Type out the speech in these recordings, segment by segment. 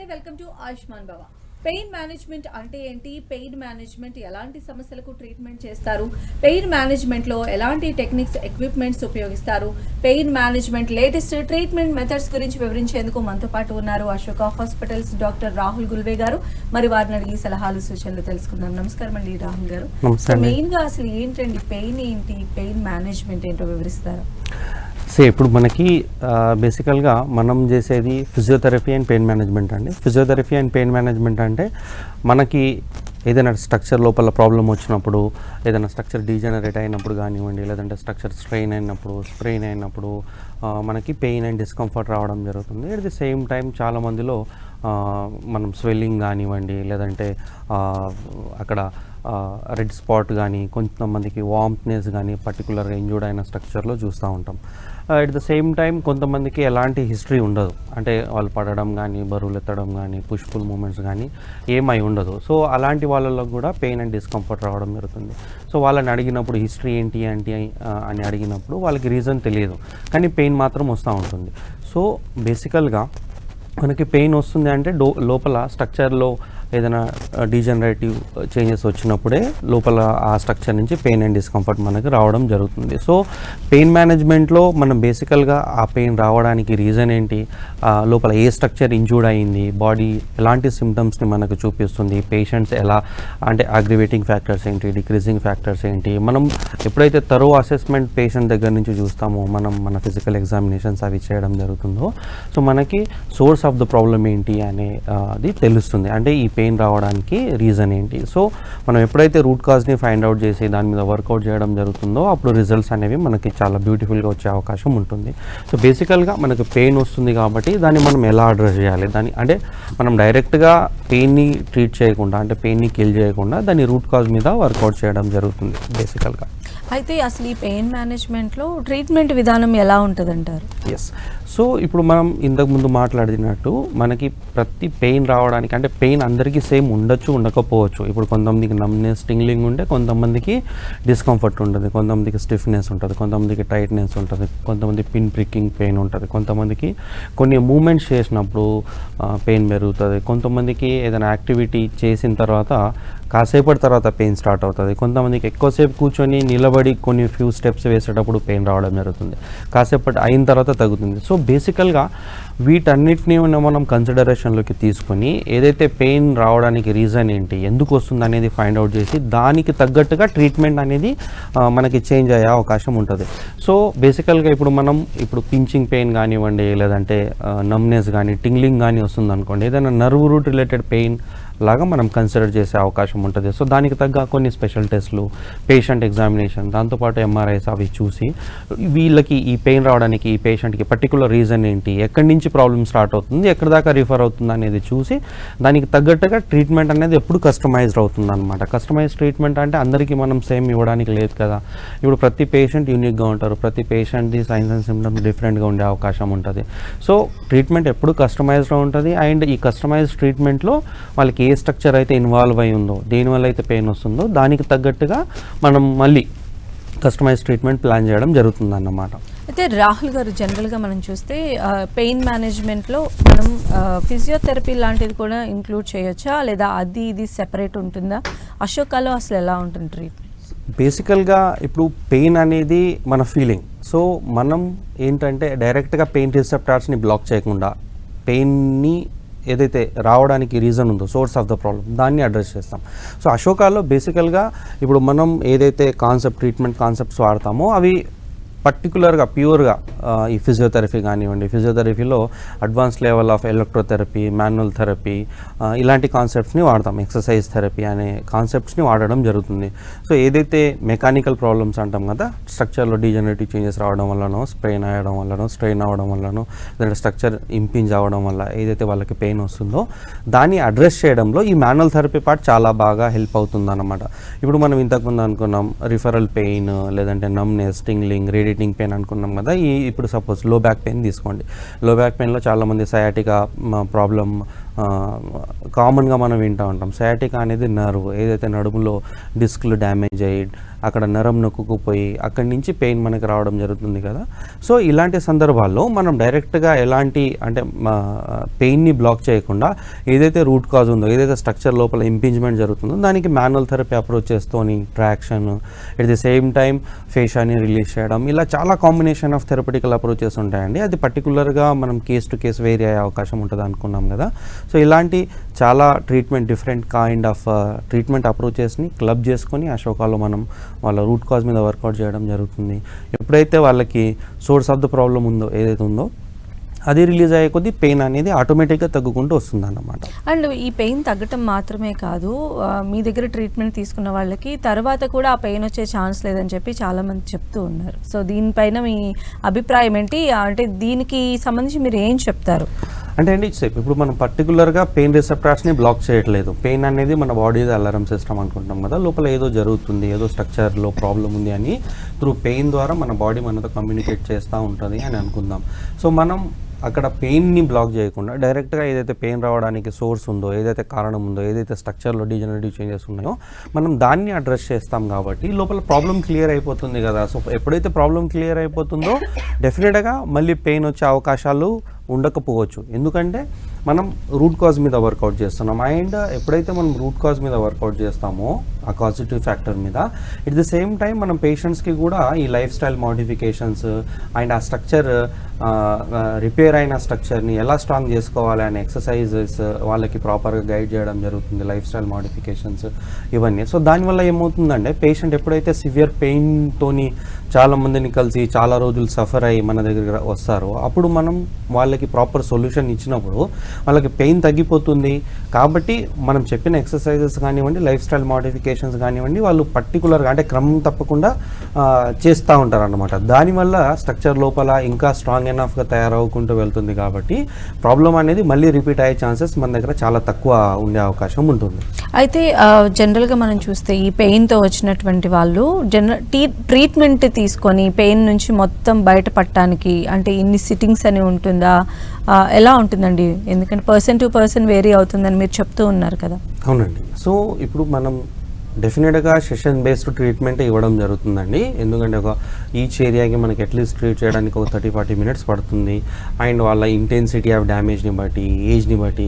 నమస్తే, welcome to Ayushman భవ. Pain management అంటే ఏంటి, పెయిన్ మేనేజ్మెంట్ ఎలాంటి సమస్యలకు ట్రీట్మెంట్ చేస్తారు, పెయిన్ మేనేజ్మెంట్లో ఎలాంటి టెక్నిక్స్ ఎక్విప్మెంట్స్ ఉపయోగిస్తారు, pain management latest treatment methods గురించి వివరించేందుకు మనతో పాటు ఉన్నారు అశోక హాస్పిటల్స్ డాక్టర్ రాహుల్ గుల్వే గారు. మరి వారిని అడిగి సలహాలు సూచనలు తెలుసుకుందాం. నమస్కారం అండి రాహుల్ గారు. మెయిన్ గా అసలు ఏంటండి పెయిన్ ఏంటి, పెయిన్ మేనేజ్మెంట్ ఏంటో వివరిస్తారా? ఇప్పుడు మనకి బేసికల్గా మనం చేసేది ఫిజియోథెరపీ అండ్ పెయిన్ మేనేజ్మెంట్ అండి. ఫిజియోథెరపీ అండ్ పెయిన్ మేనేజ్మెంట్ అంటే మనకి ఏదైనా స్ట్రక్చర్ లోపల ప్రాబ్లం వచ్చినప్పుడు, ఏదైనా స్ట్రక్చర్ డీజనరేట్ అయినప్పుడు కానివ్వండి, లేదంటే స్ట్రక్చర్ స్ట్రెయిన్ అయినప్పుడు మనకి పెయిన్ అండ్ డిస్కంఫర్ట్ రావడం జరుగుతుంది. ఎట్ ది సేమ్ టైం చాలామందిలో మనం స్వెల్లింగ్ కానివ్వండి, లేదంటే అక్కడ రెడ్ స్పాట్ కానీ, కొంతమందికి వామ్నెస్ కానీ పర్టికులర్గా ఇంజూర్డ్ అయిన స్ట్రక్చర్లో చూస్తూ ఉంటాం. ఎట్ ద సేమ్ టైం కొంతమందికి ఎలాంటి హిస్టరీ ఉండదు, అంటే వాళ్ళు పడడం కానీ, బరువులు ఎత్తడం కానీ, పుష్ఫుల్ మూమెంట్స్ కానీ ఏమై ఉండదు. సో అలాంటి వాళ్ళలో కూడా పెయిన్ అండ్ డిస్కంఫర్ట్ రావడం జరుగుతుంది. సో వాళ్ళని అడిగినప్పుడు హిస్టరీ ఏంటి అని అడిగినప్పుడు వాళ్ళకి రీజన్ తెలియదు, కానీ పెయిన్ మాత్రం వస్తూ ఉంటుంది. సో బేసికల్గా మనకి పెయిన్ వస్తుంది అంటే లోపల స్ట్రక్చర్లో ఏదైనా డీజనరేటివ్ చేంజెస్ వచ్చినప్పుడే లోపల ఆ స్ట్రక్చర్ నుంచి పెయిన్ అండ్ డిస్కంఫర్ట్ మనకి రావడం జరుగుతుంది. సో పెయిన్ మేనేజ్మెంట్లో మనం బేసికల్గా ఆ పెయిన్ రావడానికి రీజన్ ఏంటి, లోపల ఏ స్ట్రక్చర్ ఇంజూర్డ్ అయింది, బాడీ ఎలాంటి సిమ్టమ్స్ని మనకు చూపిస్తుంది, పేషెంట్స్ ఎలా అంటే అగ్రివేటింగ్ ఫ్యాక్టర్స్ ఏంటి, డిక్రీజింగ్ ఫ్యాక్టర్స్ ఏంటి, మనం ఎప్పుడైతే తరో అసెస్మెంట్ పేషెంట్ దగ్గర నుంచి చూస్తామో, మనం మన ఫిజికల్ ఎగ్జామినేషన్స్ అవి చేయడం జరుగుతుందో, సో మనకి సోర్స్ ఆఫ్ ద ప్రాబ్లం ఏంటి అనేది తెలుస్తుంది. అంటే ఈ పెయిన్ రావడానికి రీజన్ ఏంటి. సో మనం ఎప్పుడైతే రూట్ కాజ్ని ఫైండ్ అవుట్ చేసి దాని మీద వర్కౌట్ చేయడం జరుగుతుందో అప్పుడు రిజల్ట్స్ అనేవి మనకి చాలా బ్యూటిఫుల్గా వచ్చే అవకాశం ఉంటుంది. సో బేసికల్గా మనకు పెయిన్ వస్తుంది కాబట్టి దాన్ని మనం ఎలా అడ్రస్ చేయాలి, దాన్ని అంటే మనం డైరెక్ట్గా పెయిన్ని ట్రీట్ చేయకుండా, అంటే పెయిన్ని కిల్ చేయకుండా దాన్ని రూట్ కాజ్ మీద వర్కౌట్ చేయడం జరుగుతుంది బేసికల్గా. అయితే అసలు ఈ పెయిన్ మేనేజ్మెంట్లో ట్రీట్మెంట్ విధానం ఎలా ఉంటుందంటారు? ఎస్, సో ఇప్పుడు మనం ఇంతకుముందు మాట్లాడినట్టు మనకి ప్రతి పెయిన్ రావడానికి, అంటే పెయిన్ అందరికీ సేమ్ ఉండొచ్చు ఉండకపోవచ్చు. ఇప్పుడు కొంతమందికి నమ్నెస్ టింగ్లింగ్ ఉంటే, కొంతమందికి డిస్కంఫర్ట్ ఉంటుంది, కొంతమందికి స్టిఫ్నెస్ ఉంటుంది, కొంతమందికి టైట్నెస్ ఉంటుంది, కొంతమంది పిన్ ప్రిక్కింగ్ పెయిన్ ఉంటుంది, కొంతమందికి కొన్ని మూమెంట్స్ చేసినప్పుడు పెయిన్ పెరుగుతుంది, కొంతమందికి ఏదైనా యాక్టివిటీ చేసిన తర్వాత కాసేపటి తర్వాత పెయిన్ స్టార్ట్ అవుతుంది, కొంతమందికి ఎక్కువసేపు కూర్చొని నిలబడి కొన్ని ఫ్యూ స్టెప్స్ వేసేటప్పుడు పెయిన్ రావడం జరుగుతుంది, కాసేపటి అయిన తర్వాత తగ్గుతుంది. సో బేసికల్గా వీటన్నిటిని మనం కన్సిడరేషన్లోకి తీసుకొని ఏదైతే పెయిన్ రావడానికి రీజన్ ఏంటి, ఎందుకు వస్తుంది అనేది ఫైండ్ అవుట్ చేసి దానికి తగ్గట్టుగా ట్రీట్మెంట్ అనేది మనకి చేంజ్ అయ్యే అవకాశం ఉంటుంది. సో బేసికల్గా ఇప్పుడు పించింగ్ పెయిన్ కానివ్వండి, లేదంటే నమ్నెస్ కానీ, టింగ్లింగ్ కానీ వస్తుంది అనుకోండి, ఏదైనా నర్వ్ రూట్ రిలేటెడ్ పెయిన్ లాగా మనం కన్సిడర్ చేసే అవకాశం ఉంటుంది. సో దానికి తగ్గ కొన్ని స్పెషల్ టెస్ట్లు, పేషెంట్ ఎగ్జామినేషన్, దాంతోపాటు ఎంఆర్ఐస్ అవి చూసి వీళ్ళకి ఈ పెయిన్ రావడానికి ఈ పేషెంట్కి పర్టికులర్ రీజన్ ఏంటి, ఎక్కడి నుంచి ప్రాబ్లమ్ స్టార్ట్ అవుతుంది, ఎక్కడి దాకా రిఫర్ అవుతుంది అనేది చూసి దానికి తగ్గట్టుగా ట్రీట్మెంట్ అనేది ఎప్పుడు కస్టమైజ్డ్ అవుతుంది అనమాట. కస్టమైజ్డ్ ట్రీట్మెంట్ అంటే అందరికీ మనం సేమ్ ఇవ్వడానికి లేదు కదా. ఇప్పుడు ప్రతి పేషెంట్ యూనిక్గా ఉంటారు, ప్రతి పేషెంట్ది సైన్స్ అండ్ సిమ్టమ్స్ డిఫరెంట్గా ఉండే అవకాశం ఉంటుంది. సో ట్రీట్మెంట్ ఎప్పుడు కస్టమైజ్డ్గా ఉంటుంది. అండ్ ఈ కస్టమైజ్డ్ ట్రీట్మెంట్లో వాళ్ళకి ఏ స్ట్రక్చర్ అయితే ఇన్వాల్వ్ అయి ఉందో, దేనివల్ల అయితే పెయిన్ వస్తుందో దానికి తగ్గట్టుగా మనం మళ్ళీ కస్టమైజ్ ట్రీట్మెంట్ ప్లాన్ చేయడం జరుగుతుంది అన్నమాట. అయితే రాహుల్ గారు, జనరల్గా మనం చూస్తే పెయిన్ మేనేజ్మెంట్లో మనం ఫిజియోథెరపీ లాంటిది కూడా ఇంక్లూడ్ చేయొచ్చా, లేదా అది ఇది సెపరేట్ ఉంటుందా? అశోకాలో అసలు ఎలా ఉంటుంది ట్రీట్మెంట్? బేసికల్గా ఇప్పుడు పెయిన్ అనేది మన ఫీలింగ్. సో మనం ఏంటంటే డైరెక్ట్గా పెయిన్ రిసెప్టార్స్ని బ్లాక్ చేయకుండా పెయిన్ని ఏదైతే రావడానికి రీజన్ ఉందో, సోర్స్ ఆఫ్ ద ప్రాబ్లమ్, దాన్ని అడ్రస్ చేస్తాం. సో అశోకాలో బేసికల్గా ఇప్పుడు మనం ఏదైతే ట్రీట్మెంట్ కాన్సెప్ట్స్ వాడతామో అవి పర్టికులర్గా ప్యూర్గా ఈ ఫిజియోథెరపీ కానివ్వండి, ఫిజియోథెరపీలో advance level of electrotherapy, manual therapy, ఇలాంటి కాన్సెప్ట్స్ని వాడతాం. ఎక్సర్సైజ్ థెరపీ అనే కాన్సెప్ట్స్ని వాడడం జరుగుతుంది. సో ఏదైతే మెకానికల్ ప్రాబ్లమ్స్ అంటాం కదా, స్ట్రక్చర్లో డీజనరేటివ్ చేంజెస్ రావడం వల్లనో, స్ట్రెయిన్ అవ్వడం వల్లనో, లేదంటే స్ట్రక్చర్ ఇంపింజ్ అవ్వడం వల్ల ఏదైతే వాళ్ళకి పెయిన్ వస్తుందో దాన్ని అడ్రస్ చేయడంలో ఈ మాన్యువల్ థెరపీ పార్ట్ చాలా బాగా హెల్ప్ అవుతుంది అన్నమాట. ఇప్పుడు మనం ఇంతకుముందు అనుకున్నాం రిఫరల్ పెయిన్, లేదంటే నమ్నెస్, టింగ్లింగ్, రేడియేటింగ్ పెయిన్ అనుకున్నాం కదా. ఇప్పుడు సపోజ్ లో బ్యాక్ పెయిన్ తీసుకోండి. లో బ్యాక్ పెయిన్లో చాలామంది సయాటికా ప్రాబ్లం కామన్గా మనం వింటూ ఉంటాం. సయాటికా అనేది నర్వ్, ఏదైతే నడుములో డిస్క్లు డ్యామేజ్ అయ్యి అక్కడ నరం నొక్కుకుపోయి అక్కడి నుంచి పెయిన్ మనకి రావడం జరుగుతుంది కదా. సో ఇలాంటి సందర్భాల్లో మనం డైరెక్ట్గా ఎలాంటి అంటే పెయిన్ని బ్లాక్ చేయకుండా ఏదైతే రూట్ కాజ్ ఉందో, ఏదైతే స్ట్రక్చర్ లోపల ఇంపింజ్మెంట్ జరుగుతుందో దానికి మాన్యువల్ థెరపీ అప్రోచెస్తోని traction, at the same time ఫేషియాని రిలీజ్ చేయడం, ఇలా చాలా కాంబినేషన్ ఆఫ్ థెరపటికల్ అప్రోచెస్ ఉంటాయండి. అది పర్టికులర్గా మనం కేస్ టు కేస్ వేరీ అయ్యే అవకాశం ఉంటుంది అనుకున్నాం కదా. సో ఇలాంటి చాలా treatment, different kind of treatment అప్రోచెస్ని క్లబ్ చేసుకొని అశోకాలో మనం వాళ్ళ రూట్ కాజ్ మీద వర్కౌట్ చేయడం జరుగుతుంది. ఎప్పుడైతే వాళ్ళకి సోర్స్ ఆఫ్ ద ప్రాబ్లం ఉందో, ఏదైతే ఉందో అది రిలీజ్ అయ్యే కొద్దీ పెయిన్ అనేది ఆటోమేటిక్గా తగ్గుకుంటూ వస్తుంది అన్నమాట. అండ్ ఈ పెయిన్ తగ్గటం మాత్రమే కాదు, మీ దగ్గర ట్రీట్మెంట్ తీసుకున్న వాళ్ళకి తర్వాత కూడా ఆ పెయిన్ వచ్చే ఛాన్స్ లేదని చెప్పి చాలామంది చెప్తూ ఉన్నారు. సో దీనిపైన మీ అభిప్రాయం ఏంటి? అంటే దీనికి సంబంధించి మీరు ఏం చెప్తారు? అంటే అండి ఇప్పుడు మనం పర్టికులర్గా పెయిన్ రిసెప్టార్స్ని బ్లాక్ చేయట్లేదు. పెయిన్ అనేది మన బాడీ అలారం సిస్టమ్ అనుకుంటాం కదా, లోపల ఏదో జరుగుతుంది, ఏదో స్ట్రక్చర్లో ప్రాబ్లం ఉంది అని త్రూ పెయిన్ ద్వారా మన బాడీ మనతో కమ్యూనికేట్ చేస్తూ ఉంటుంది అని అనుకుందాం. సో మనం అక్కడ పెయిన్ని బ్లాక్ చేయకుండా డైరెక్ట్గా ఏదైతే పెయిన్ రావడానికి సోర్స్ ఉందో, ఏదైతే కారణం ఉందో, ఏదైతే స్ట్రక్చర్లో డిజనరేటివ్ చేంజెస్ ఉన్నాయో మనం దాన్ని అడ్రస్ చేస్తాం కాబట్టి లోపల ప్రాబ్లం క్లియర్ అయిపోతుంది కదా. సో ఎప్పుడైతే ప్రాబ్లం క్లియర్ అయిపోతుందో డెఫినెట్గా మళ్ళీ పెయిన్ వచ్చే అవకాశాలు ఉండకపోవచ్చు, ఎందుకంటే మనం రూట్ కాజ్ మీద వర్కౌట్ చేస్తున్నాం. అండ్ ఎప్పుడైతే మనం రూట్ కాజ్ మీద వర్కౌట్ చేస్తామో ఆ కాజిటివ్ ఫ్యాక్టర్ మీద, ఎట్ ది సేమ్ టైం మనం పేషెంట్స్కి కూడా ఈ లైఫ్ స్టైల్ మోడిఫికేషన్స్ అండ్ ఆ స్ట్రక్చర్ రిపేర్ అయిన స్ట్రక్చర్ని ఎలా స్ట్రాంగ్ చేసుకోవాలి అనే ఎక్సర్సైజెస్ వాళ్ళకి ప్రాపర్గా గైడ్ చేయడం జరుగుతుంది, లైఫ్ స్టైల్ మోడిఫికేషన్స్ ఇవన్నీ. సో దానివల్ల ఏమవుతుందంటే పేషెంట్ ఎప్పుడైతే సివియర్ పెయిన్తోని చాలామందిని కలిసి చాలా రోజులు సఫర్ అయ్యి మన దగ్గర వస్తారో అప్పుడు మనం వాళ్ళకి ప్రాపర్ సొల్యూషన్ ఇచ్చినప్పుడు వాళ్ళకి పెయిన్ తగ్గిపోతుంది. కాబట్టి మనం చెప్పిన ఎక్సర్సైజెస్ కానివ్వండి, లైఫ్ స్టైల్ మోడిఫికేషన్స్ కానివ్వండి, వాళ్ళు పర్టికులర్గా అంటే క్రమం తప్పకుండా చేస్తూ ఉంటారు అన్నమాట. దానివల్ల స్ట్రక్చర్ లోపల ఇంకా స్ట్రాంగ్ ఎనఫ్గా తయారవుకుంటూ వెళ్తుంది. కాబట్టి ప్రాబ్లం అనేది మళ్ళీ రిపీట్ అయ్యే ఛాన్సెస్ మన దగ్గర చాలా తక్కువ ఉండే అవకాశం ఉంటుంది. అయితే జనరల్గా మనం చూస్తే ఈ పెయిన్తో వచ్చినటువంటి వాళ్ళు ట్రీట్మెంట్ తీసుకొని పెయిన్ నుంచి మొత్తం బయటపడటానికి అంటే ఇన్ని సిట్టింగ్స్ అని ఉంటుందా, ఎలా ఉంటుందండి? ఎందుకంటే పర్సన్ టు పర్సన్ వేరీ అవుతుందని మీరు చెప్తూ ఉన్నారు కదా. అవునండి. సో ఇప్పుడు మనం డెఫినెట్గా సెషన్ బేస్డ్ ట్రీట్మెంట్ ఇవ్వడం జరుగుతుందండి. ఎందుకంటే ఈచ్ ఏరియాకి మనకి అట్లీస్ట్ ట్రీట్ చేయడానికి ఒక 30-40 మినిట్స్ పడుతుంది. అండ్ వాళ్ళ ఇంటెన్సిటీ ఆఫ్ డ్యామేజ్ని బట్టి, ఏజ్ని బట్టి,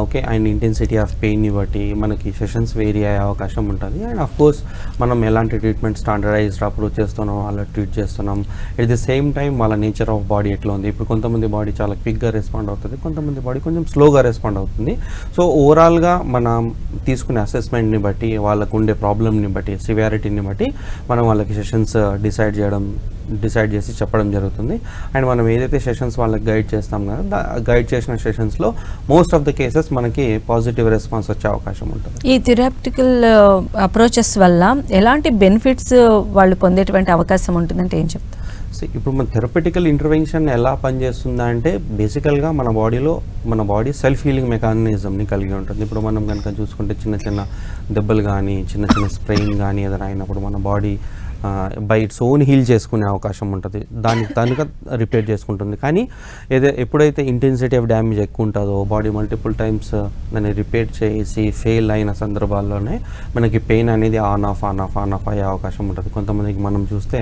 ఓకే, అండ్ ఇంటెన్సిటీ ఆఫ్ పెయిన్ని బట్టి మనకి సెషన్స్ వేరీ అయ్యే అవకాశం ఉంటుంది. అండ్ ఆఫ్ కోర్స్ మనం ఎలాంటి ట్రీట్మెంట్ స్టాండర్డైజ్డ్ అప్రోచ్ చేస్తున్నాం, వాళ్ళ ట్రీట్ చేస్తున్నాం. ఎట్ ది సేమ్ టైం వాళ్ళ నేచర్ ఆఫ్ బాడీ ఎట్లా ఉంది. ఇప్పుడు కొంతమంది బాడీ చాలా క్విక్గా రెస్పాండ్ అవుతుంది, కొంతమంది బాడీ కొంచెం స్లోగా రెస్పాండ్ అవుతుంది. సో ఓవరాల్గా మనం తీసుకునే అసెస్మెంట్ని బట్టి, వాళ్ళకు ఉండే ప్రాబ్లమ్ని బట్టి, సివియారిటీని బట్టి మనం వాళ్ళకి సెషన్స్ డిసైడ్ చేసి చెప్పడం జరుగుతుంది. అండ్ మనం ఏదైతే సెషన్స్ వాళ్ళకి గైడ్ చేస్తాం కదా, గైడ్ చేసిన సెషన్స్లో మోస్ట్ ఆఫ్ ద కేసెస్ మనకి పాజిటివ్ రెస్పాన్స్ వచ్చే అవకాశం ఉంటుంది. ఈ థెరపటికల్ అప్రోచెస్ వల్ల ఎలాంటి బెనిఫిట్స్ వాళ్ళు పొందేటువంటి అవకాశం ఉంటుందంటే ఏం చెప్తారు? ఇప్పుడు మన థెరపటికల్ ఇంటర్వెన్షన్ ఎలా పనిచేస్తుందా అంటే బేసికల్గా మన బాడీ సెల్ఫ్ హీలింగ్ మెకానిజంని కలిగి ఉంటుంది. ఇప్పుడు మనం కనుక చూసుకుంటే చిన్న చిన్న దెబ్బలు కానీ, చిన్న చిన్న స్ప్రెయిన్ కానీ ఏదైనా అయినప్పుడు మన body by its own heal చేసుకునే అవకాశం ఉంటుంది, దానికి తనుగా రిపేర్ చేసుకుంటుంది. కానీ ఎప్పుడైతే ఇంటెన్సిటీ ఆఫ్ డ్యామేజ్ ఎక్కువ ఉంటుందో, బాడీ మల్టిపుల్ టైమ్స్ దాన్ని రిపేర్ చేసి ఫెయిల్ అయిన సందర్భాల్లోనే మనకి పెయిన్ అనేది ఆన్ ఆఫ్ అయ్యే అవకాశం ఉంటుంది. కొంతమందికి మనం చూస్తే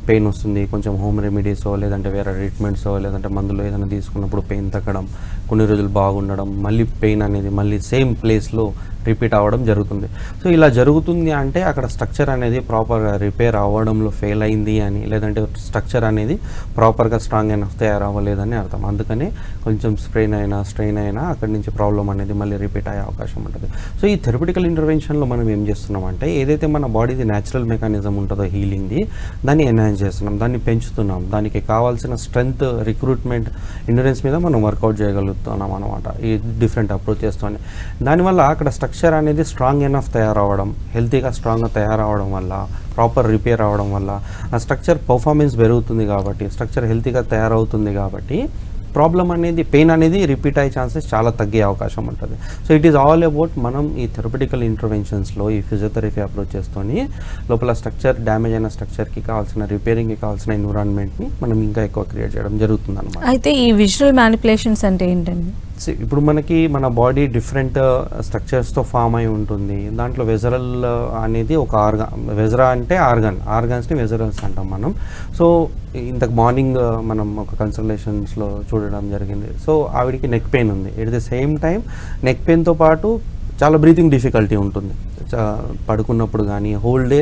పెయిన్ వస్తుంది, కొంచెం హోమ్ రెమెడీసో లేదంటే వేరే ట్రీట్మెంట్సో లేదంటే మందులు ఏదైనా తీసుకున్నప్పుడు పెయిన్ తగ్గడం, కొన్ని రోజులు బాగుండడం, మళ్ళీ పెయిన్ అనేది మళ్ళీ సేమ్ ప్లేస్లో రిపీట్ అవ్వడం జరుగుతుంది. సో ఇలా జరుగుతుంది అంటే అక్కడ స్ట్రక్చర్ అనేది ప్రాపర్గా రిపేర్ అవ్వడంలో ఫెయిల్ అయింది అని, లేదంటే స్ట్రక్చర్ అనేది ప్రాపర్గా స్ట్రాంగ్ అయినా తయారవ్వలేదని అర్థం. అందుకనే కొంచెం స్ట్రెయిన్ అయినా అక్కడి నుంచి ప్రాబ్లం అనేది మళ్ళీ రిపీట్ అయ్యే అవకాశం ఉంటుంది. సో ఈ థెరపటికల్ ఇంటర్వెన్షన్లో మనం ఏం చేస్తున్నామంటే ఏదైతే మన బాడీది న్యాచురల్ మెకానిజం ఉంటుందో హీలింగ్ది, దాన్ని ఎన్హాన్స్ చేస్తున్నాం, దాన్ని పెంచుతున్నాం, దానికి కావాల్సిన స్ట్రెంగ్త్, రిక్రూట్మెంట్, ఎండ్యూరెన్స్ మీద మనం వర్కౌట్ చేయగలుగుతున్నాం అనమాట ఈ డిఫరెంట్ అప్రోచెస్తోనే. దానివల్ల అక్కడ స్ట్రక్చర్ అనేది స్ట్రాంగ్ ఎనఫ్ తయారవడం, హెల్తీగా స్ట్రాంగ్గా తయారవడం వల్ల, ప్రాపర్ రిపేర్ అవ్వడం వల్ల ఆ స్ట్రక్చర్ పర్ఫార్మెన్స్ పెరుగుతుంది. కాబట్టి స్ట్రక్చర్ హెల్తీగా తయారవుతుంది కాబట్టి ప్రాబ్లం అనేది, పెయిన్ అనేది రిపీట్ అయ్యే ఛాన్సెస్ చాలా తగ్గే అవకాశం ఉంటుంది. So it is all about మనం ఈ థెరపటికల్ ఇంటర్వెన్షన్స్లో ఈ ఫిజియోథెరపీ అప్రోచెస్తోని లోపల స్ట్రక్చర్ డ్యామేజ్ అయిన స్ట్రక్చర్కి కావాల్సిన రిపేరింగ్కి కావాల్సిన ఎన్విరాన్మెంట్ని మనం ఇంకా ఎక్కువ క్రియేట్ చేయడం జరుగుతుంది అన్నమాట. అయితే ఈ విజువల్ మ్యానిపులేషన్స్ అంటే ఏంటండి? ఇప్పుడు మనకి మన బాడీ డిఫరెంట్ స్ట్రక్చర్స్తో ఫామ్ అయి ఉంటుంది. దాంట్లో వెజరల్ అనేది ఒక వెజరా అంటే ఆర్గాన్స్ని వెజరల్స్ అంటాం మనం. సో ఇంతకు మార్నింగ్ మనం ఒక కన్సల్టేషన్స్లో చూడడం జరిగింది. సో ఆవిడికి నెక్ పెయిన్ ఉంది. At the same time neck పెయిన్తో పాటు చాలా బ్రీతింగ్ డిఫికల్టీ ఉంటుంది. పడుకున్నప్పుడు కానీ హోల్ డే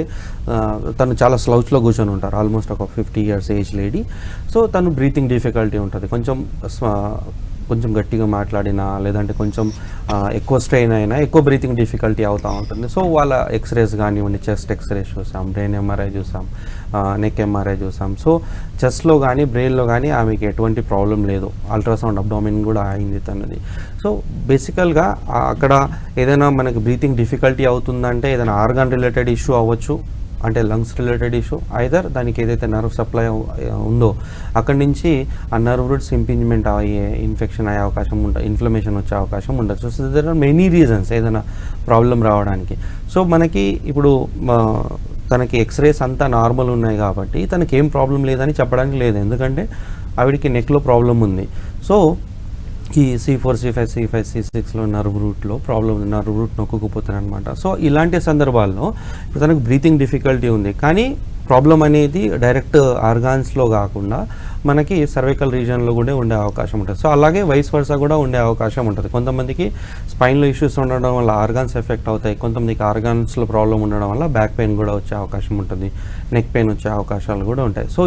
తను చాలా స్లౌచ్లో కూర్చొని ఉంటారు. ఆల్మోస్ట్ ఒక 50 years ఏజ్ లేడీ. సో తను బ్రీతింగ్ డిఫికల్టీ ఉంటుంది. కొంచెం గట్టిగా మాట్లాడినా లేదంటే కొంచెం ఎక్కువ స్ట్రెయిన్ అయినా ఎక్కువ బ్రీతింగ్ డిఫికల్టీ అవుతూ ఉంటుంది. సో వాళ్ళ ఎక్స్రేస్ కానివ్వండి, చెస్ట్ ఎక్స్రేస్ చూసాం, బ్రెయిన్ ఎంఆర్ఐ చూసాం, నెక్ ఎంఆర్ఐ చూసాం. సో చెస్ట్లో కానీ బ్రెయిన్లో కానీ ఆమెకి ఎటువంటి ప్రాబ్లం లేదు. అల్ట్రాసౌండ్ అబ్డామిన్ కూడా అయింది తనది. సో బేసికల్గా అక్కడ ఏదైనా మనకి బ్రీతింగ్ డిఫికల్టీ అవుతుందంటే ఏదైనా ఆర్గాన్ రిలేటెడ్ ఇష్యూ అవ్వచ్చు, అంటే లంగ్స్ రిలేటెడ్ ఇష్యూ, ఐదర్ దానికి ఏదైతే నర్వ్ సప్లై ఉందో అక్కడి నుంచి ఆ నర్వ్ రూట్స్ ఇంపింజ్మెంట్ అయ్యే ఇన్ఫెక్షన్ అయ్యే అవకాశం ఉంటుంది, ఇన్ఫ్లమేషన్ వచ్చే అవకాశం ఉండొచ్చు. So there are many reasons ఏదైనా ప్రాబ్లం రావడానికి. సో మనకి ఇప్పుడు తనకి ఎక్స్రేస్ అంతా నార్మల్ ఉన్నాయి కాబట్టి తనకి ఏం ప్రాబ్లం లేదని చెప్పడానికి లేదు. ఎందుకంటే ఆవిడికి నెక్లో ప్రాబ్లం ఉంది. సో ఈ C4, C5, C6లో నర్వ్ రూట్లో ప్రాబ్లం ఉంది, నర్వ్ రూట్ నొక్కుకుపోతుంది అనమాట. సో ఇలాంటి సందర్భాల్లో ఇప్పుడు తనకు బ్రీతింగ్ డిఫికల్టీ ఉంది, కానీ ప్రాబ్లం అనేది డైరెక్ట్ ఆర్గాన్స్లో కాకుండా మనకి సర్వైకల్ రీజన్లో కూడా ఉండే అవకాశం ఉంటుంది. సో అలాగే వైస్ వర్సా కూడా ఉండే అవకాశం ఉంటుంది. కొంతమందికి స్పైన్లో ఇష్యూస్ ఉండడం వల్ల ఆర్గాన్స్ ఎఫెక్ట్ అవుతాయి, కొంతమందికి ఆర్గాన్స్లో ప్రాబ్లం ఉండడం వల్ల బ్యాక్ పెయిన్ కూడా వచ్చే అవకాశం ఉంటుంది, నెక్ పెయిన్ వచ్చే అవకాశాలు కూడా ఉంటాయి. సో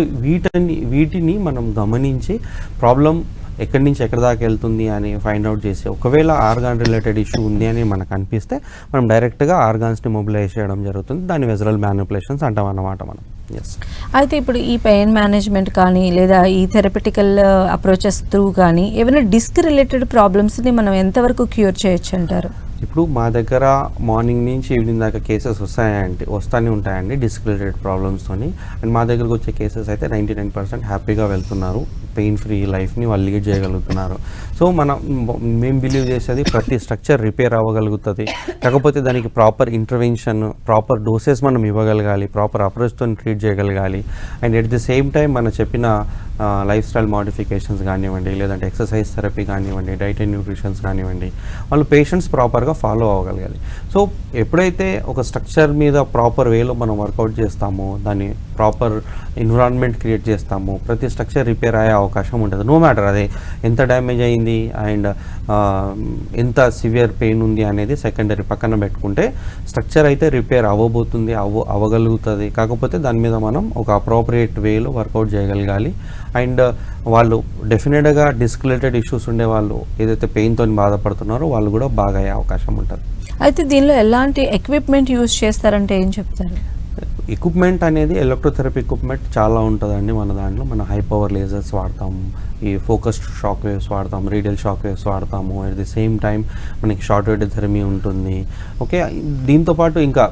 వీటిని మనం గమనించి ప్రాబ్లం ఎక్కడి నుంచి ఎక్కడి దాకా వెళ్తుంది అని ఫైండ్ అవుట్ చేసి, ఒకవేళ ఆర్గాన్ రిలేటెడ్ ఇష్యూ ఉంది అని మనకు అనిపిస్తే మనం డైరెక్ట్గా ఆర్గాన్స్ని మొబిలైజ్ చేయడం జరుగుతుంది. దాన్ని వెజరల్ మ్యానిపులేషన్స్ అంటాం అన్నమాట మనం. ఎస్. అయితే ఇప్పుడు ఈ పెయిన్ మేనేజ్మెంట్ కానీ లేదా ఈ థెరపిటికల్ అప్రోచెస్ త్రూ కానీ ఏమైనా డిస్క్ రిలేటెడ్ ప్రాబ్లమ్స్ని మనం ఎంతవరకు క్యూర్ చేయొచ్చు అంటారు? ఇప్పుడు మా దగ్గర మార్నింగ్ నుంచి ఈవినింగ్ దాకా కేసెస్ వస్తూనే ఉంటాయండి డిస్క్ రిలేటెడ్ ప్రాబ్లమ్స్తోని. అండ్ మా దగ్గరకు వచ్చే కేసెస్ అయితే 99% హ్యాపీగా వెళ్తున్నారు, పెయిన్ ఫ్రీ లైఫ్ని వాళ్ళు లీడ్ చేయగలుగుతున్నారు. సో మేము బిలీవ్ చేసేది ప్రతి స్ట్రక్చర్ రిపేర్ అవ్వగలుగుతుంది, కాకపోతే దానికి ప్రాపర్ ఇంటర్వెన్షన్, ప్రాపర్ డోసెస్ మనం ఇవ్వగలగాలి, ప్రాపర్ అప్రోచ్తో ట్రీట్ చేయగలగాలి. And at the same time మనం చెప్పిన లైఫ్ స్టైల్ మోడిఫికేషన్స్ కానివ్వండి, లేదంటే ఎక్సర్సైజ్ థెరపీ కానివ్వండి, డైట్ అండ్ న్యూట్రిషన్స్ కానివ్వండి, వాళ్ళు పేషెంట్స్ ప్రాపర్గా ఫాలో అవ్వగలగాలి. సో ఎప్పుడైతే ఒక స్ట్రక్చర్ మీద ప్రాపర్ వేలో మనం వర్కౌట్ చేస్తామో, దాన్ని ప్రాపర్ ఎన్విరాన్మెంట్ క్రియేట్ చేస్తామో, ప్రతి స్ట్రక్చర్ రిపేర్ అయ్యే అవకాశం ఉంటుంది. నో మ్యాటర్ అదే ఎంత డ్యామేజ్ అయింది అండ్ ఎంత సివియర్ పెయిన్ ఉంది అనేది సెకండరీ పక్కన పెట్టుకుంటే, స్ట్రక్చర్ అయితే రిపేర్ అవ్వబోతుంది, అవ్వగలుగుతుంది. కాకపోతే దాని మీద మనం ఒక అప్రోప్రియేట్ వేలో వర్కౌట్ చేయగలగాలి. అండ్ వాళ్ళు డెఫినెట్గా డిస్క్ రిలేటెడ్ ఇష్యూస్ ఉండే వాళ్ళు ఏదైతే పెయిన్తో బాధపడుతున్నారో వాళ్ళు కూడా బాగా అయ్యే అవకాశం ఉంటుంది. అయితే దీనిలో ఎలాంటి ఎక్విప్మెంట్ యూజ్ చేస్తారంటే ఏం చెప్తారు? ఎక్విప్మెంట్ అనేది ఎలక్ట్రోథెరపీ ఎక్విప్మెంట్ చాలా ఉంటుందండి మన దాంట్లో. మనం హై పవర్ లేజర్స్ వాడతాము, ఈ ఫోకస్డ్ షాక్ వేవ్స్ వాడతాము, రేడియల్ షాక్ వేవ్స్ వాడతాము. అట్ ది సేమ్ టైం మనకి షార్ట్ వేవ్ థెరపీ ఉంటుంది. ఓకే, దీంతోపాటు ఇంకా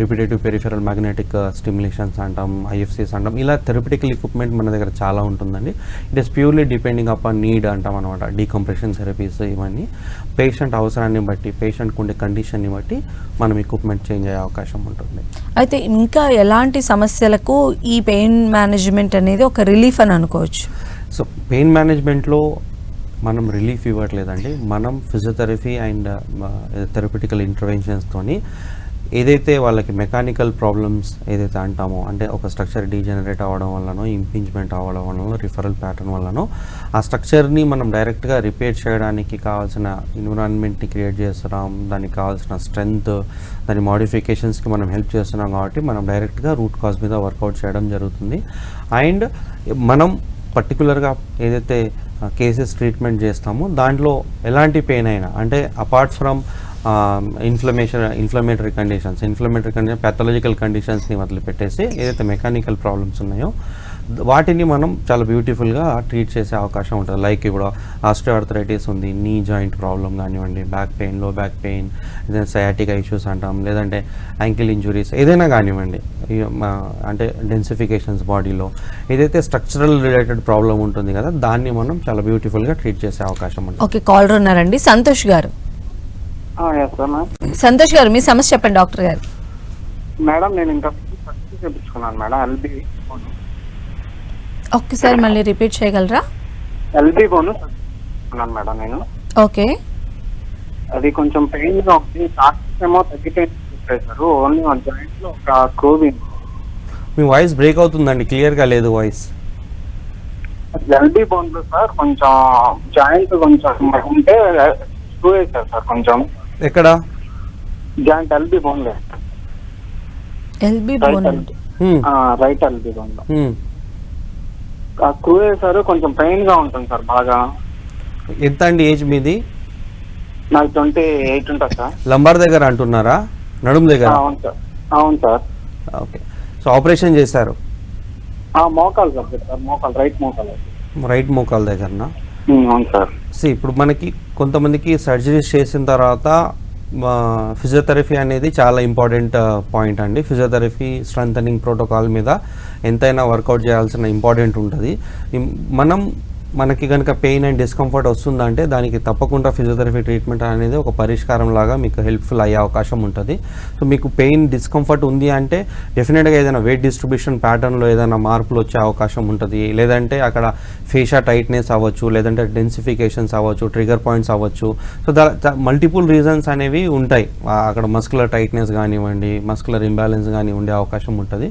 రిపిటేటివ్ పెరిఫెరల్ మ్యాగ్నెటిక్ స్టిమ్యులేషన్స్ అంటాం, IFCs అంటాం. ఇలా థెరపిటికల్ ఎక్విప్మెంట్ మన దగ్గర చాలా ఉంటుందండి. It is purely depending upon need అంటాం అనమాట. డీకంప్రెషన్ థెరపీస్ ఇవన్నీ పేషెంట్ అవసరాన్ని బట్టి, పేషెంట్కి ఉండే కండిషన్ని బట్టి మనం ఎక్విప్మెంట్ చేంజ్ అయ్యే అవకాశం ఉంటుంది. అయితే ఇంకా ఎలాంటి సమస్యలకు ఈ పెయిన్ మేనేజ్మెంట్ అనేది ఒక రిలీఫ్ అని అనుకోవచ్చు? సో పెయిన్ మేనేజ్మెంట్లో మనం రిలీఫ్ ఇవ్వట్లేదండి. మనం ఫిజియోథెరపీ అండ్ థెరపిటికల్ ఇంటర్వెన్షన్స్తోని ఏదైతే వాళ్ళకి మెకానికల్ ప్రాబ్లమ్స్ ఏదైతే అంటామో, అంటే ఒక స్ట్రక్చర్ డీజనరేట్ అవ్వడం వల్లనో, ఇంపింజ్మెంట్ అవ్వడం వల్లనో, రిఫరల్ ప్యాటర్న్ వల్లనో ఆ స్ట్రక్చర్ని మనం డైరెక్ట్గా రిపేర్ చేయడానికి కావాల్సిన ఎన్విరాన్మెంట్ని క్రియేట్ చేస్తున్నాం, దానికి కావాల్సిన స్ట్రెంగ్త్, దాని మోడిఫికేషన్స్కి మనం హెల్ప్ చేస్తున్నాం. కాబట్టి మనం డైరెక్ట్గా రూట్ కాజ్ మీద వర్కౌట్ చేయడం జరుగుతుంది. అండ్ మనం పర్టికులర్గా ఏదైతే కేసెస్ ట్రీట్మెంట్ చేస్తామో దాంట్లో ఎలాంటి పెయిన్ అయినా, అంటే apart from inflammatory conditions, pathological కండిషన్స్ని వదిలిపెట్టేసి ఏదైతే మెకానికల్ ప్రాబ్లమ్స్ ఉన్నాయో వాటిని మనం చాలా బ్యూటిఫుల్గా ట్రీట్ చేసే అవకాశం ఉంటుంది. లైక్ ఇప్పుడు ఆస్టియోఆర్థరైటిస్ ఉంది, నీ జాయింట్ ప్రాబ్లం కానివ్వండి, బ్యాక్ పెయిన్, లో బ్యాక్ పెయిన్, ఏదైనా సయాటికా ఇష్యూస్ అంటాం, లేదంటే యాంకిల్ ఇంజురీస్ ఏదైనా కానివ్వండి, అంటే డెన్సిఫికేషన్స్ బాడీలో ఏదైతే స్ట్రక్చరల్ రిలేటెడ్ ప్రాబ్లం ఉంటుంది కదా, దాన్ని మనం చాలా బ్యూటిఫుల్గా ట్రీట్ చేసే అవకాశం ఉంటుంది. ఓకే, కాలర్ ఉన్నారండి, సంతోష్ గారు. సంతోష్ గారు, మీ సమస్య చెప్పండి డాక్టర్ గారు. మేడం, నేను ఇంకా చేయించుకున్నాను మేడం, ఎల్బీ. ఒక్కసారి మళ్ళీ రిపీట్ చేయగలరా? ఎల్బీ బోను చేయించుకున్నాను మేడం నేను. ఓకే. అది కొంచెం పెయిన్ గా ఉంది. డాక్టర్స్ ఏమో తగ్గిపోయింది చెప్పేశారు. ఓన్లీ వన్ జాయింట్ లో ఒక క్రూవింగ్. మీ వాయిస్ బ్రేక్ అవుతుందండి, క్లియర్గా లేదు వాయిస్. ఎల్బీ బోన్ లో సార్ కొంచెం జాయింట్ కొంచెం ఉంటే స్క్రూ వేశారు సార్ కొంచెం. ఎక్కడ? జాయింట్ ఎల్బీ బోన్ లో, రైట్ ఎల్బీ బోన్ లో ఆ స్క్రూ వేశారు. కొంచెం పెయిన్ గా ఉంటుంది సార్ బాగా. ఎంత అండి ఏజ్ మీది? నాకు 28 ఉంటుంది సార్. లంబార్ దగ్గర అంటున్నారా, నడుము దగ్గర? అవును సార్, అవును సార్. ఓకే, సో ఆపరేషన్ చేశారు? మోకాలు సార్, మోకాలు, రైట్ మోకాలు దగ్గరనా? అవును సార్. ఇప్పుడు మనకి కొంతమందికి సర్జరీస్ చేసిన తర్వాత ఫిజియోథెరపీ అనేది చాలా ఇంపార్టెంట్ పాయింట్ అండి. ఫిజియోథెరపీ స్ట్రెంథనింగ్ ప్రోటోకాల్ మీద ఎంతైనా వర్కౌట్ చేయాల్సిన ఇంపార్టెంట్ ఉంటుంది. మనకి కనుక పెయిన్ అండ్ డిస్కంఫర్ట్ వస్తుందంటే దానికి తప్పకుండా ఫిజియోథెరపీ ట్రీట్మెంట్ అనేది ఒక పరిష్కారం లాగా మీకు హెల్ప్ఫుల్ అయ్యే అవకాశం ఉంటుంది. సో మీకు పెయిన్ డిస్కంఫర్ట్ ఉంది అంటే డెఫినెట్గా ఏదైనా వెయిట్ డిస్ట్రిబ్యూషన్ ప్యాటర్న్లో ఏదైనా మార్పులు వచ్చే అవకాశం ఉంటుంది. లేదంటే అక్కడ ఫేషియా టైట్నెస్ అవ్వచ్చు, లేదంటే డెన్సిఫికేషన్స్ అవ్వచ్చు, ట్రిగర్ పాయింట్స్ అవ్వచ్చు. సో మల్టిపుల్ రీజన్స్ అనేవి ఉంటాయి. అక్కడ మస్కులర్ టైట్నెస్ కానివ్వండి, మస్కులర్ ఇంబ్యాలెన్స్ కానీ ఉండే అవకాశం ఉంటుంది.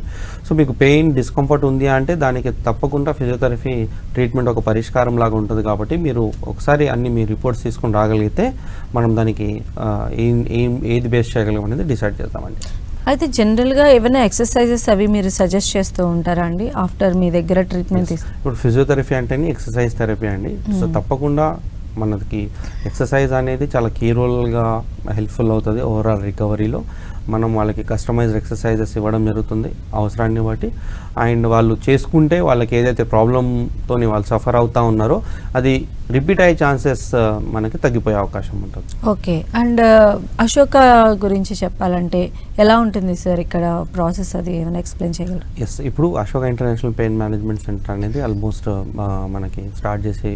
సో మీకు పెయిన్ డిస్కంఫర్ట్ ఉంది అంటే దానికి తప్పకుండా ఫిజియోథెరపీ ట్రీట్మెంట్ ఒక పరిష్కారం లాగా ఉంటుంది. కాబట్టి మీరు ఒకసారి అన్ని మీ రిపోర్ట్స్ తీసుకొని రాగలిగితే మనం దానికి ఏది బేస్ చేయగలం అనేది డిసైడ్ చేద్దామండి. అయితే జనరల్గా ఏమైనా ఎక్సర్సైజెస్ అవి మీరు సజెస్ట్ చేస్తూ ఉంటారా అండి ఆఫ్టర్ మీ దగ్గర ట్రీట్మెంట్? ఇప్పుడు ఫిజియోథెరపీ అంటేనే ఎక్సర్సైజ్ థెరపీ అండి. సో తప్పకుండా మనకి ఎక్సర్సైజ్ అనేది చాలా కీ రోల్గా హెల్ప్ఫుల్ అవుతుంది ఓవరాల్ రికవరీలో. మనం వాళ్ళకి కస్టమైజ్డ్ ఎక్సర్సైజెస్ ఇవ్వడం జరుగుతుంది అవసరాన్ని బట్టి. అండ్ వాళ్ళు చేసుకుంటే వాళ్ళకి ఏదైతే ప్రాబ్లంతో వాళ్ళు సఫర్ అవుతూ ఉన్నారో అది రిపీట్ అయ్యే ఛాన్సెస్ మనకి తగ్గిపోయే అవకాశం ఉంటుంది. ఓకే. అండ్ అశోక గురించి చెప్పాలంటే ఎలా ఉంటుంది సార్ ఇక్కడ ప్రాసెస్, అది ఏమైనా ఎక్స్ప్లెయిన్ చేయగలరు? ఎస్, ఇప్పుడు Ashoka international pain management centre అనేది ఆల్మోస్ట్ మనకి స్టార్ట్ చేసి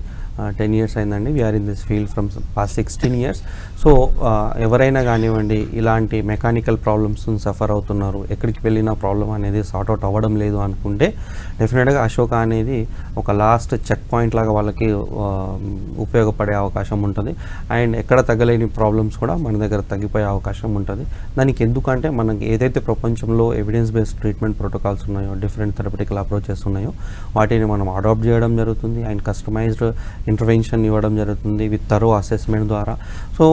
10 years అయిందండి. We are in this field from past 16 years. So ఎవరైనా కానివ్వండి ఇలాంటి మెకానికల్ ప్రాబ్లమ్స్ సఫర్ అవుతున్నారు, ఎక్కడికి వెళ్ళినా ప్రాబ్లం అనేది సార్ట్అవుట్ అవ్వడం లేదు అనుకుంటే డెఫినెట్గా అశోక అనేది ఒక లాస్ట్ చెక్ పాయింట్ లాగా వాళ్ళకి ఉపయోగపడే అవకాశం ఉంటుంది. అండ్ ఎక్కడ తగ్గలేని ప్రాబ్లమ్స్ కూడా మన దగ్గర తగ్గిపోయే అవకాశం ఉంటుంది. దానికి ఎందుకంటే మనకి ఏదైతే ప్రపంచంలో ఎవిడెన్స్ బేస్డ్ ట్రీట్మెంట్ ప్రోటోకాల్స్ ఉన్నాయో, డిఫరెంట్ థెరపటికల్ అప్రోచెస్ ఉన్నాయో వాటిని మనం అడాప్ట్ చేయడం జరుగుతుంది. అండ్ కస్టమైజ్డ్ ఇంటర్వెన్షన్ ఇవ్వడం జరుగుతుంది విత్ థరో అసెస్మెంట్ ద్వారా. సో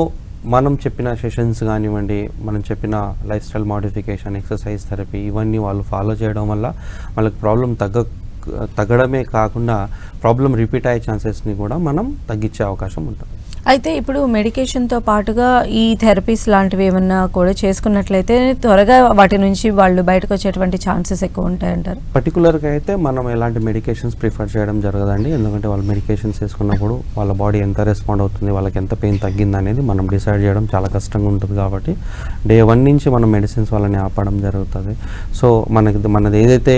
మనం చెప్పిన సెషన్స్ కానివ్వండి, మనం చెప్పిన life style modification, exercise therapy ఇవన్నీ వాళ్ళు ఫాలో చేయడం వల్ల వాళ్ళకి ప్రాబ్లం తగ్గడమే కాకుండా ప్రాబ్లం రిపీట్ అయ్యే ఛాన్సెస్ని కూడా మనం తగ్గించే అవకాశం ఉంటుంది. అయితే ఇప్పుడు మెడికేషన్తో పాటుగా ఈ థెరపీస్ లాంటివి ఏమన్నా కూడా చేసుకున్నట్లయితే త్వరగా వాటి నుంచి వాళ్ళు బయటకు వచ్చేటువంటి ఛాన్సెస్ ఎక్కువ ఉంటాయంటారు? పర్టికులర్గా అయితే మనం ఎలాంటి మెడికేషన్స్ ప్రిఫర్ చేయడం జరగదండి. ఎందుకంటే వాళ్ళు మెడికేషన్స్ వేసుకున్నప్పుడు వాళ్ళ బాడీ ఎంత రెస్పాండ్ అవుతుంది, వాళ్ళకి ఎంత పెయిన్ తగ్గింది అనేది మనం డిసైడ్ చేయడం చాలా కష్టంగా ఉంటుంది. కాబట్టి డే 1 నుంచి మనం మెడిసిన్స్ వాళ్ళని ఆపడం జరుగుతుంది. సో మనది ఏదైతే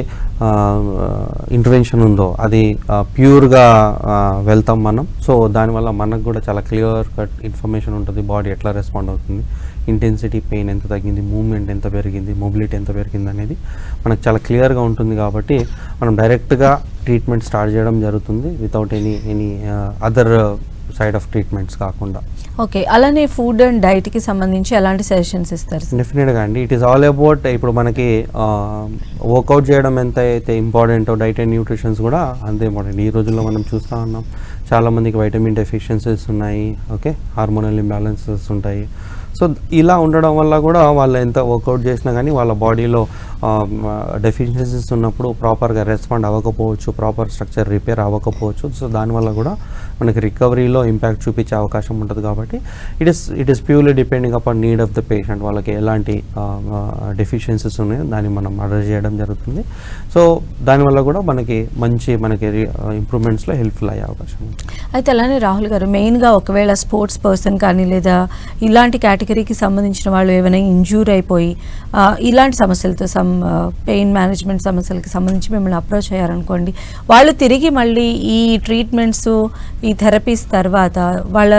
ఇంటర్వెన్షన్ ఉందో అది ప్యూర్గా వెళ్తాం మనం. సో దానివల్ల మనకు కూడా చాలా క్లియర్ కట్ ఇన్ఫర్మేషన్ ఉంటుంది, బాడీ ఎట్లా రెస్పాండ్ అవుతుంది, ఇంటెన్సిటీ, పెయిన్ ఎంత తగ్గింది, మూవ్మెంట్ ఎంత పెరిగింది, మొబిలిటీ ఎంత పెరిగింది అనేది మనకు చాలా క్లియర్గా ఉంటుంది. కాబట్టి మనం డైరెక్ట్గా ట్రీట్మెంట్ స్టార్ట్ చేయడం జరుగుతుంది without any other side of treatments కాకుండా. ఓకే. అలానే ఫుడ్ అండ్ డైట్కి సంబంధించి ఎలాంటి సజెషన్స్ ఇస్తారు? డెఫినెట్గా అండి, ఇట్ ఈస్ ఆల్ అబౌట్ ఇప్పుడు మనకి వర్కౌట్ చేయడం ఎంత అయితే ఇంపార్టెంటో డైట్ అండ్ న్యూట్రిషన్స్ కూడా అంతే ఇంపార్టెంట్. ఈ రోజుల్లో మనం చూస్తూ ఉన్నాం చాలామందికి వైటమిన్ డెఫిషియన్సీస్ ఉన్నాయి, ఓకే, హార్మోనల్ ఇంబ్యాలెన్సెస్ ఉంటాయి. సో ఇలా ఉండడం వల్ల కూడా వాళ్ళు ఎంత వర్కౌట్ చేసినా కానీ వాళ్ళ బాడీలో డెఫిషియన్సీస్ ఉన్నప్పుడు ప్రాపర్గా రెస్పాండ్ అవ్వకపోవచ్చు, ప్రాపర్ స్ట్రక్చర్ రిపేర్ అవ్వకపోవచ్చు. సో దానివల్ల కూడా మనకి రికవరీలో ఇంపాక్ట్ చూపించే అవకాశం ఉంటుంది. కాబట్టి it is purely depending upon need of the patient. వాళ్ళకి ఎలాంటి డెఫిషియన్సీస్ ఉన్నాయో దాన్ని మనం అడ్రస్ చేయడం జరుగుతుంది. సో దానివల్ల కూడా మనకి ఇంప్రూవ్మెంట్స్లో హెల్ప్ఫుల్ అయ్యే అవకాశం ఉంది. అయితే అలానే రాహుల్ గారు, మెయిన్గా ఒకవేళ స్పోర్ట్స్ పర్సన్ కానీ లేదా ఇలాంటి కేటగిరీకి సంబంధించిన వాళ్ళు ఏమైనా ఇంజ్యూర్ అయిపోయి ఇలాంటి సమస్యలతో పెయిన్ మేనేజ్మెంట్ సమస్యలకి సంబంధించి మిమ్మల్ని అప్రోచ్ అయ్యారనుకోండి, వాళ్ళు తిరిగి మళ్ళీ ఈ ట్రీట్మెంట్స్, ఈ థెరపీస్ తర్వాత వాళ్ళ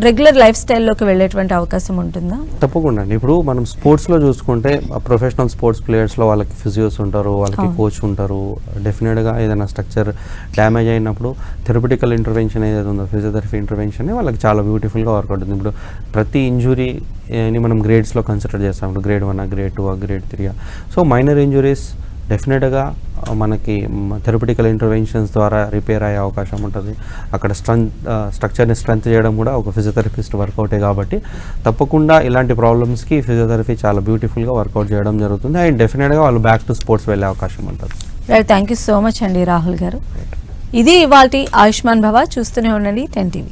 రెగ్యులర్ లైఫ్ స్టైల్లోకి వెళ్ళేటువంటి అవకాశం ఉంటుందా? తప్పకుండా అండి. ఇప్పుడు మనం స్పోర్ట్స్లో చూసుకుంటే ప్రొఫెషనల్ స్పోర్ట్స్ ప్లేయర్స్లో వాళ్ళకి ఫిజియోస్ ఉంటారు, వాళ్ళకి కోచ్ ఉంటారు. డెఫినెట్గా ఏదైనా స్ట్రక్చర్ డ్యామేజ్ అయినప్పుడు థెరపిటికల్ ఇంటర్వెన్షన్ ఏదైతే ఉందో ఫిజియోథెరపీ ఇంటర్వెన్షన్ వాళ్ళకి చాలా బ్యూటిఫుల్గా వర్క్ అవుతుంది. ఇప్పుడు ప్రతి ఇంజురీని మనం గ్రేడ్స్లో కన్సిడర్ చేస్తాం. ఇప్పుడు grade 1, grade 2, grade 3. So minor injuries డెఫినెట్గా మనకి థెరపిటికల్ ఇంటర్వెన్షన్స్ ద్వారా రిపేర్ అయ్యే అవకాశం ఉంటుంది. అక్కడ స్ట్రక్చర్ని స్ట్రెంత్ చేయడం కూడా ఒక ఫిజియోథెరపిస్ట్ వర్కౌటే కాబట్టి తప్పకుండా ఇలాంటి ప్రాబ్లమ్స్కి ఫిజియోథెరపీ చాలా బ్యూటిఫుల్గా వర్కౌట్ చేయడం జరుగుతుంది. అండ్ డెఫినెట్గా వాళ్ళు బ్యాక్ టు స్పోర్ట్స్ వెళ్ళే అవకాశం ఉంటుంది. Right, thank you so much అండి రాహుల్ గారు. ఇది ఇవాల్టి ఆయుష్మాన్ భవ. చూస్తూనే ఉండండి 10 TV.